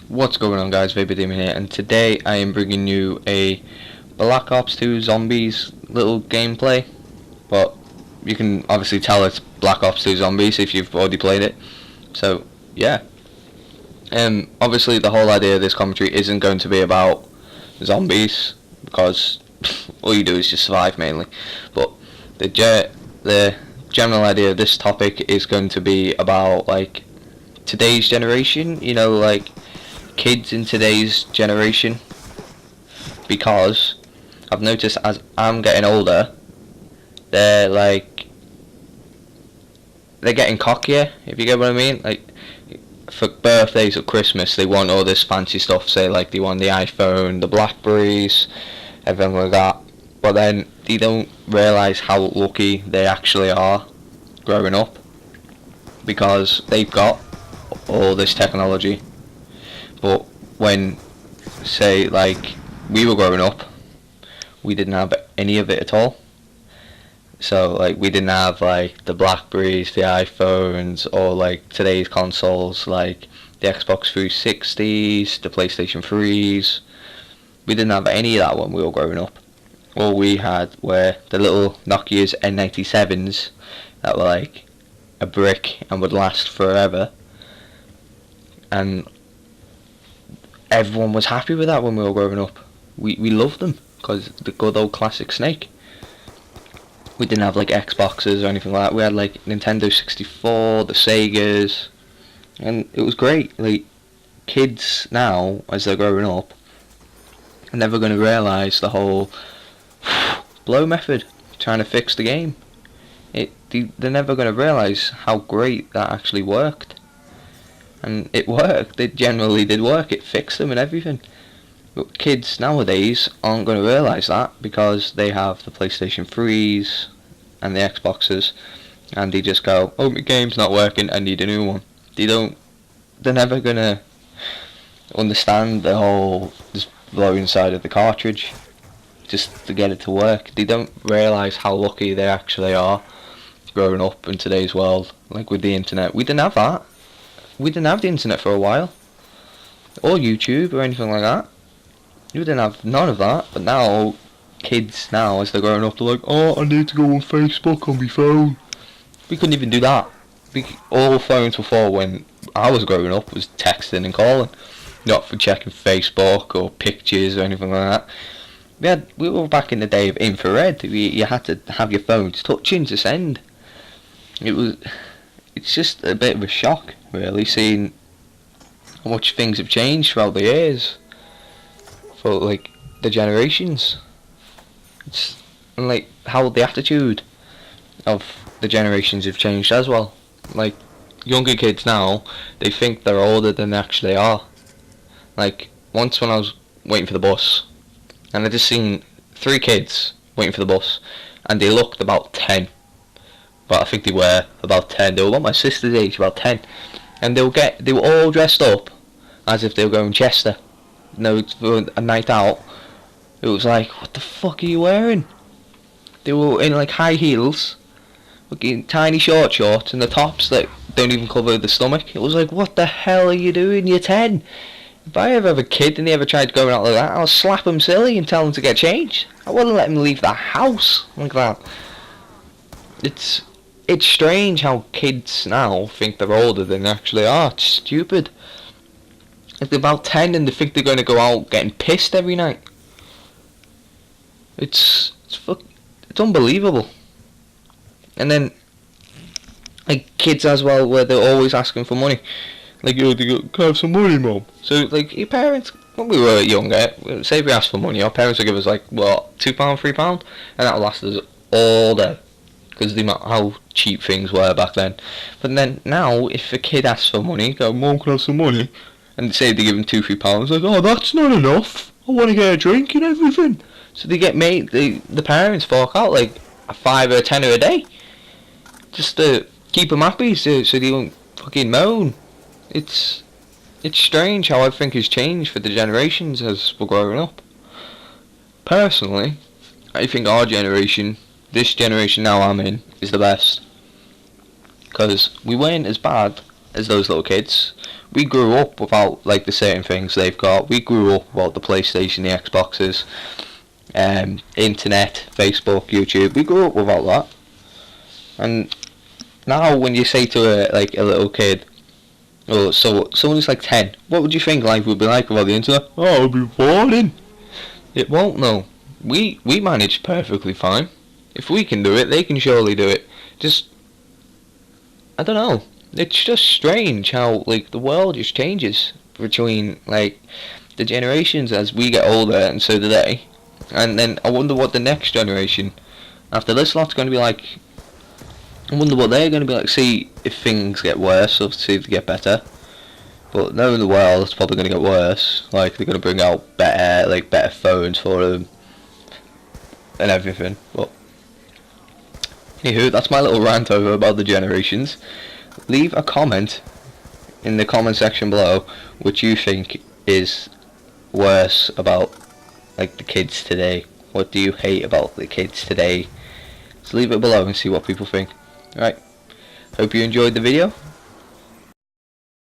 What's going on, guys? Vapor Demon here, and today I am bringing you a Black Ops 2 Zombies little gameplay. But you can obviously tell it's Black Ops 2 Zombies if you've already played it. So yeah, obviously the whole idea of this commentary isn't going to be about zombies because all you do is just survive mainly. But the general idea of this topic is going to be about like today's generation. You know, like kids in today's generation, because I've noticed as I'm getting older, they're getting cockier, if you get what I mean. Like for birthdays or Christmas, they want all this fancy stuff. Say like they want the iPhone, the Blackberries, everything like that. But then they don't realise how lucky they actually are growing up, because they've got all this technology. But when, say, like, we were growing up, we didn't have any of it at all. So, like, we didn't have, like, the Blackberries, the iPhones, or, like, today's consoles, like, the Xbox 360s, the PlayStation 3s. We didn't have any of that when we were growing up. All we had were the little Nokia's N97s that were, like, a brick and would last forever. And everyone was happy with that when we were growing up. We loved them because the good old classic Snake. We didn't have like Xboxes or anything like that. We had like Nintendo 64, the Segas, and it was great. Like kids now, as they're growing up, are never going to realise the whole blow method, trying to fix the game. They're never going to realise how great that actually worked. And it worked. It generally did work. It fixed them and everything. But kids nowadays aren't going to realise that because they have the PlayStation 3s and the Xboxes, and they just go, "Oh, my game's not working. I need a new one." They're never going to understand the whole just blowing side of the cartridge just to get it to work. They don't realise how lucky they actually are growing up in today's world. Like with the internet, we didn't have that. We didn't have the internet for a while, or YouTube or anything like that. We didn't have none of that. But now, kids now, as they're growing up, they're like, "Oh, I need to go on Facebook on my phone." We couldn't even do that. All phones before, when I was growing up, was texting and calling, not for checking Facebook or pictures or anything like that. We were back in the day of infrared. You had to have your phones touching to send. It's just a bit of a shock, really, seeing how much things have changed throughout the years for like the generations. It's like how the attitude of the generations have changed as well. Like younger kids now, they think they're older than they actually are. Like once when I was waiting for the bus, and I just seen 3 kids waiting for the bus, and they looked about 10. But I think they were about 10. They were about my sister's age, about 10, and they were all dressed up as if they were going Chester. For a night out. It was like, what the fuck are you wearing? They were in like high heels, looking tiny shorts, and the tops that don't even cover the stomach. It was like, what the hell are you doing? You're 10. If I ever have a kid and they ever tried going out like that, I'll slap them silly and tell them to get changed. I wouldn't let them leave the house like that. It's strange how kids now think they're older than they actually are. It's stupid. Like they're about 10 and they think they're going to go out getting pissed every night. It's unbelievable. And then like kids as well, where they're always asking for money. Like, "Yo, can I have some money, Mum?" So like your parents, when we were younger, say if we asked for money, our parents would give us like what, £2, £3, and that'll last us all day. Because the amount how cheap things were back then. But then now, if a kid asks for money, go, "Mum, can I have some money?" And say they give him £2, £3, like, "Oh, that's not enough. I want to get a drink and everything." So they get made. The parents fork out like a £5 or a £10 a day, just to keep them happy, so they don't fucking moan. It's strange how everything has changed for the generations as we're growing up. Personally, I think our generation, this generation now I'm in, is the best. Because we weren't as bad as those little kids. we grew up without like the certain things they've got. We grew up without the PlayStation, the Xboxes, internet, Facebook, YouTube. We grew up without that. And now when you say to a little kid, or so someone who's like 10, what would you think life would be like without the internet? Oh, it would be boring. It won't, no. We manage perfectly fine. If we can do it, they can surely do it. Just, I don't know. It's just strange how like the world just changes between like the generations as we get older, and so do they. And then I wonder what the next generation after this lot's going to be like. I wonder what they're going to be like. See if things get worse or see if they get better. But knowing the world, it's probably going to get worse. Like they're going to bring out better phones for them and everything. But anywho, that's my little rant over about the generations. Leave a comment in the comment section below which you think is worse about like the kids today. What do you hate about the kids today? So leave it below and see what people think. Alright, hope you enjoyed the video.